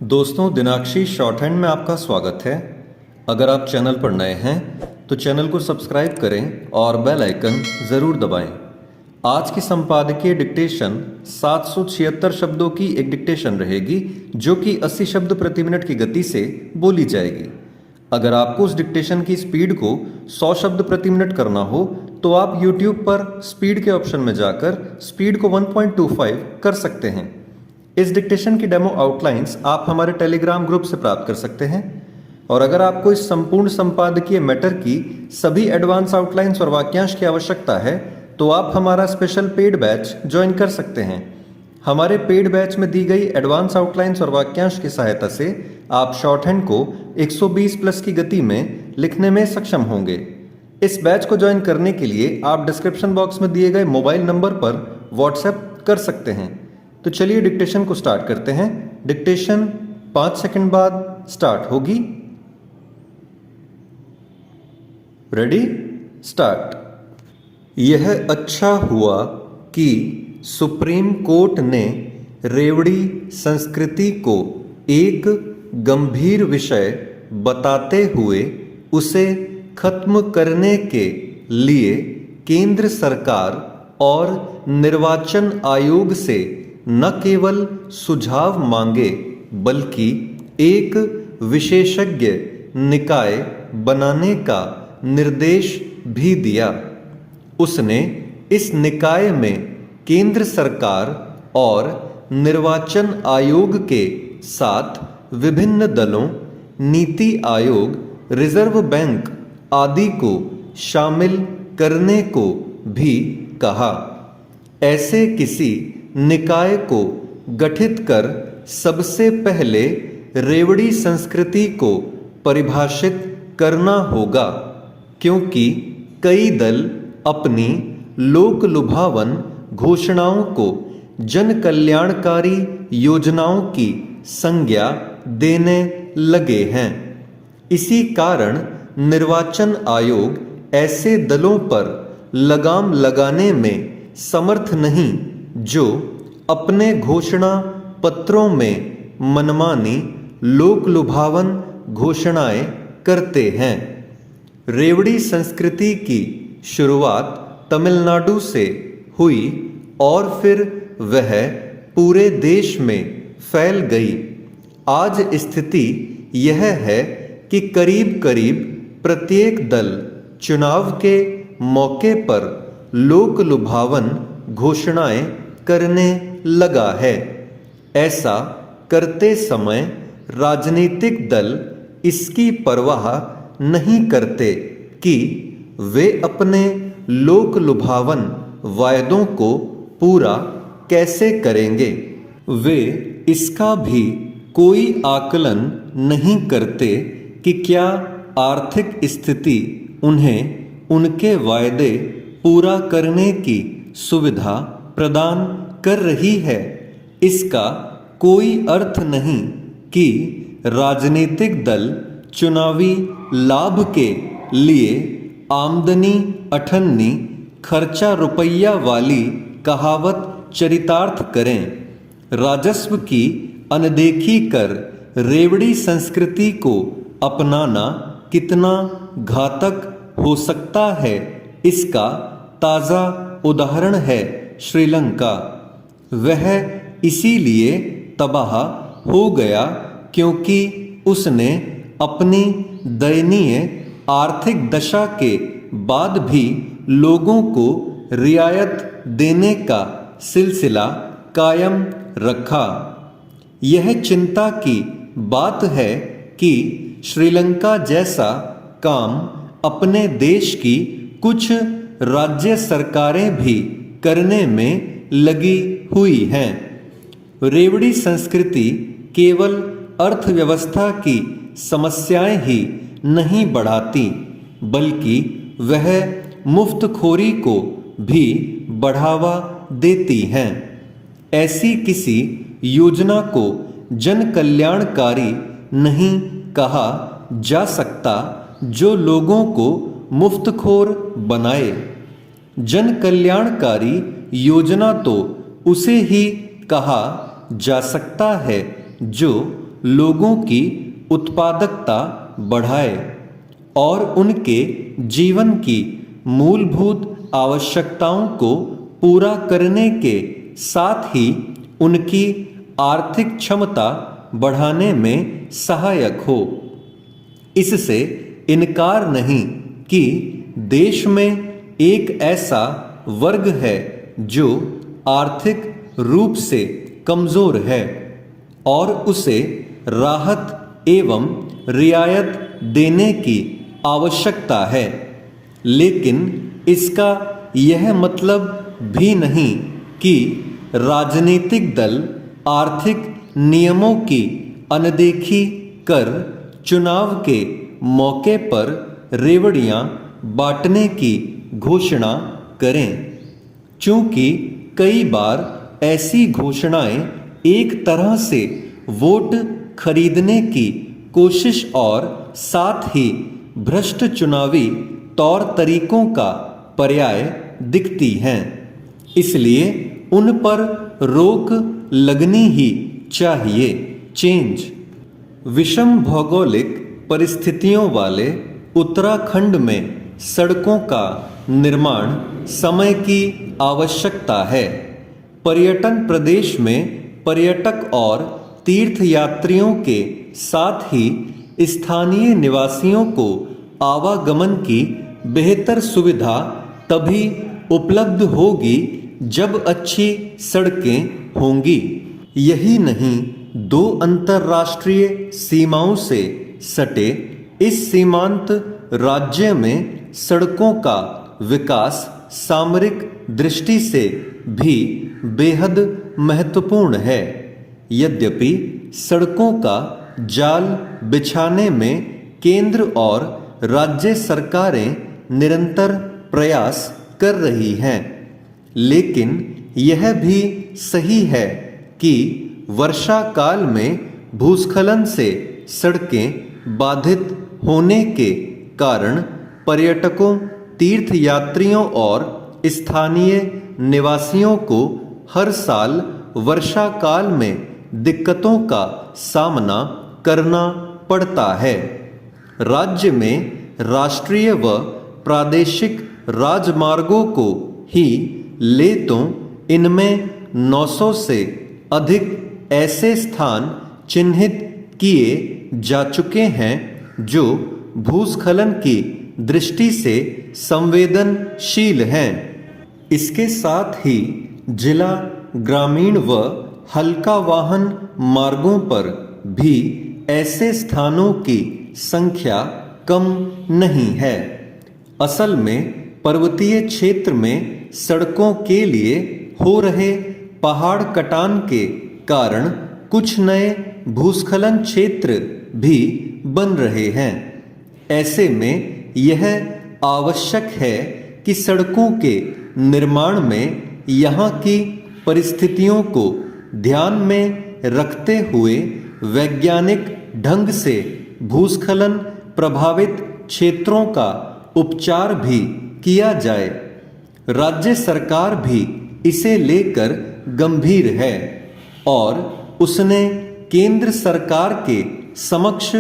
दोस्तों, दिनाक्षी short hand में आपका स्वागत है। अगर आप चैनल पर नए हैं तो चैनल को सब्सक्राइब करें और बेल आइकन ज़रूर दबाएं। आज की संपादकीय डिक्टेशन 776 शब्दों की एक डिक्टेशन रहेगी जो कि 80 शब्द प्रति मिनट की गति से बोली जाएगी। अगर आपको उस डिक्टेशन की स्पीड को 100 शब्द प्रति मिनट करना हो तो आप YouTube पर स्पीड के ऑप्शन में जाकर स्पीड को 1.25 कर सकते हैं। इस डिक्टेशन की डेमो आउटलाइंस आप हमारे टेलीग्राम ग्रुप से प्राप्त कर सकते हैं। और अगर आपको इस संपूर्ण संपादकीय मैटर की सभी एडवांस आउटलाइंस और वाक्यांश की आवश्यकता है तो आप हमारा स्पेशल पेड बैच ज्वाइन कर सकते हैं। हमारे पेड बैच में दी गई एडवांस आउटलाइंस और वाक्यांश की सहायता से आप शॉर्ट हैंड को 120 प्लस की गति में लिखने में सक्षम होंगे। इस बैच को ज्वाइन करने के लिए आप डिस्क्रिप्शन बॉक्स में दिए गए मोबाइल नंबर पर व्हाट्सएप कर सकते हैं। तो चलिए डिक्टेशन को स्टार्ट करते हैं। डिक्टेशन 5 सेकंड बाद स्टार्ट होगी। Ready, start. यह अच्छा हुआ कि सुप्रीम कोर्ट ने रेवड़ी संस्कृति को एक गंभीर विषय बताते हुए उसे खत्म करने के लिए केंद्र सरकार और निर्वाचन आयोग से न केवल सुझाव मांगे बल्कि एक विशेषज्ञ निकाय बनाने का निर्देश भी दिया। उसने इस निकाय में केंद्र सरकार और निर्वाचन आयोग के साथ विभिन्न दलों, नीति आयोग, रिजर्व बैंक आदि को शामिल करने को भी कहा। ऐसे किसी निकाय को गठित कर सबसे पहले रेवड़ी संस्कृति को परिभाषित करना होगा, क्योंकि कई दल अपनी लोक लुभावन घोषणाओं को जन कल्याणकारी योजनाओं की संज्ञा देने लगे हैं। इसी कारण निर्वाचन आयोग ऐसे दलों पर लगाम लगाने में समर्थ नहीं जो अपने घोषणा पत्रों में मनमानी लोक लुभावन घोषणाएं करते हैं। रेवड़ी संस्कृति की शुरुआत तमिलनाडु से हुई और फिर वह पूरे देश में फैल गई। आज स्थिति यह है कि करीब करीब प्रत्येक दल चुनाव के मौके पर लोक लुभावन घोषणाएं करने लगा है। ऐसा करते समय राजनीतिक दल इसकी परवाह नहीं करते कि वे अपने लोक लुभावन वायदों को पूरा कैसे करेंगे। वे इसका भी कोई आकलन नहीं करते कि क्या आर्थिक स्थिति उन्हें उनके वायदे पूरा करने की सुविधा प्रदान कर रही है। इसका कोई अर्थ नहीं कि राजनीतिक दल चुनावी लाभ के लिए आमदनी अठन्नी खर्चा रुपया वाली कहावत चरितार्थ करें। राजस्व की अनदेखी कर रेवड़ी संस्कृति को अपनाना कितना घातक हो सकता है, इसका ताज़ा उदाहरण है श्रीलंका। वह इसीलिए तबाह हो गया क्योंकि उसने अपनी दयनीय आर्थिक दशा के बाद भी लोगों को रियायत देने का सिलसिला कायम रखा। यह चिंता की बात है कि श्रीलंका जैसा काम अपने देश की कुछ राज्य सरकारें भी करने में लगी हुई हैं। रेवड़ी संस्कृति केवल अर्थव्यवस्था की समस्याएं ही नहीं बढ़ाती बल्कि वह मुफ्तखोरी को भी बढ़ावा देती हैं। ऐसी किसी योजना को जन कल्याणकारी नहीं कहा जा सकता जो लोगों को मुफ्तखोर बनाए। जन कल्याणकारी योजना तो उसे ही कहा जा सकता है जो लोगों की उत्पादकता बढ़ाए और उनके जीवन की मूलभूत आवश्यकताओं को पूरा करने के साथ ही उनकी आर्थिक क्षमता बढ़ाने में सहायक हो। इससे इनकार नहीं कि देश में एक ऐसा वर्ग है जो आर्थिक रूप से कमजोर है और उसे राहत एवं रियायत देने की आवश्यकता है, लेकिन इसका यह मतलब भी नहीं कि राजनीतिक दल आर्थिक नियमों की अनदेखी कर चुनाव के मौके पर रेवड़ियां बांटने की घोषणा करें, चूंकि कई बार ऐसी घोषणाएं एक तरह से वोट खरीदने की कोशिश और साथ ही भ्रष्ट चुनावी तौर तरीकों का पर्याय दिखती हैं। इसलिए उन पर रोक लगनी ही चाहिए। चेंज। विषम भौगोलिक परिस्थितियों वाले उत्तराखंड में सड़कों का निर्माण समय की आवश्यकता है। पर्यटन प्रदेश में पर्यटक और तीर्थयात्रियों के साथ ही स्थानीय निवासियों को आवागमन की बेहतर सुविधा तभी उपलब्ध होगी जब अच्छी सड़कें होंगी। यही नहीं, दो अंतर्राष्ट्रीय सीमाओं से सटे इस सीमांत राज्य में सड़कों का विकास सामरिक दृष्टि से भी बेहद महत्वपूर्ण है। यद्यपि सड़कों का जाल बिछाने में केंद्र और राज्य सरकारें निरंतर प्रयास कर रही हैं, लेकिन यह भी सही है कि वर्षा काल में भूस्खलन से सड़कें बाधित होने के कारण पर्यटकों, तीर्थयात्रियों और स्थानीय निवासियों को हर साल वर्षा काल में दिक्कतों का सामना करना पड़ता है। राज्य में राष्ट्रीय व प्रादेशिक राजमार्गों को ही ले तो इनमें 900 से अधिक ऐसे स्थान चिन्हित किए जा चुके हैं जो भूस्खलन की दृष्टि से संवेदनशील हैं। इसके साथ ही जिला ग्रामीण व हल्का वाहन मार्गों पर भी ऐसे स्थानों की संख्या कम नहीं है। असल में पर्वतीय क्षेत्र में सड़कों के लिए हो रहे पहाड़ कटान के कारण कुछ नए भूस्खलन क्षेत्र भी बन रहे हैं। ऐसे में यह आवश्यक है कि सड़कों के निर्माण में यहाँ की परिस्थितियों को ध्यान में रखते हुए वैज्ञानिक ढंग से भूस्खलन प्रभावित क्षेत्रों का उपचार भी किया जाए। राज्य सरकार भी इसे लेकर गंभीर है और उसने केंद्र सरकार के समक्ष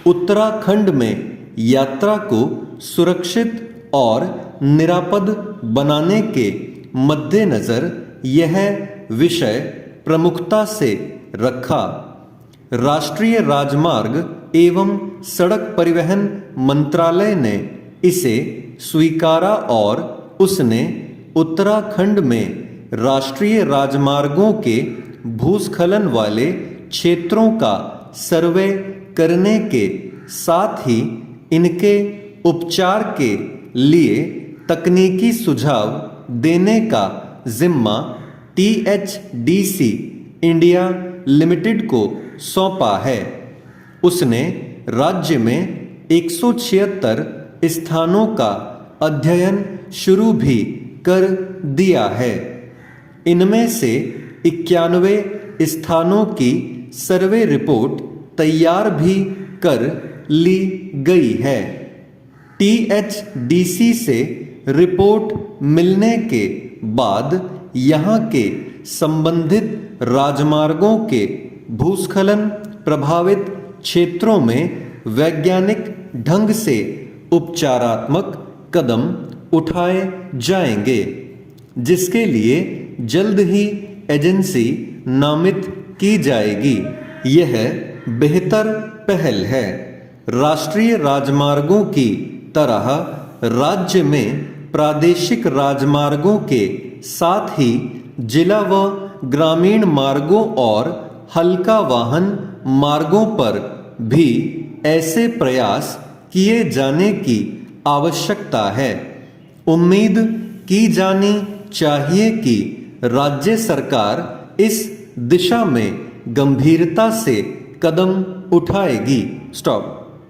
उत्तराखंड में यात्रा को सुरक्षित और निरापद बनाने के मद्देनजर यह विषय प्रमुखता से रखा। राष्ट्रीय राजमार्ग एवं सड़क परिवहन मंत्रालय ने इसे स्वीकारा और उसने उत्तराखंड में राष्ट्रीय राजमार्गों के भूस्खलन वाले क्षेत्रों का सर्वे करने के साथ ही इनके उपचार के लिए तकनीकी सुझाव देने का जिम्मा THDC इंडिया लिमिटेड को सौंपा है। उसने राज्य में 176 स्थानों का अध्ययन शुरू भी कर दिया है। इनमें से 91 स्थानों की सर्वे रिपोर्ट तैयार भी कर ली गई है। THDC से रिपोर्ट मिलने के बाद यहाँ के संबंधित राजमार्गों के भूस्खलन प्रभावित क्षेत्रों में वैज्ञानिक ढंग से उपचारात्मक कदम उठाए जाएंगे, जिसके लिए जल्द ही एजेंसी नामित की जाएगी। यह बेहतर पहल है। राष्ट्रीय राजमार्गों की तरह राज्य में प्रादेशिक राजमार्गों के साथ ही जिला व ग्रामीण मार्गों और हल्का वाहन मार्गों पर भी ऐसे प्रयास किए जाने की आवश्यकता है। उम्मीद की जानी चाहिए कि राज्य सरकार इस दिशा में गंभीरता से कदम उठाएगी। स्टॉप।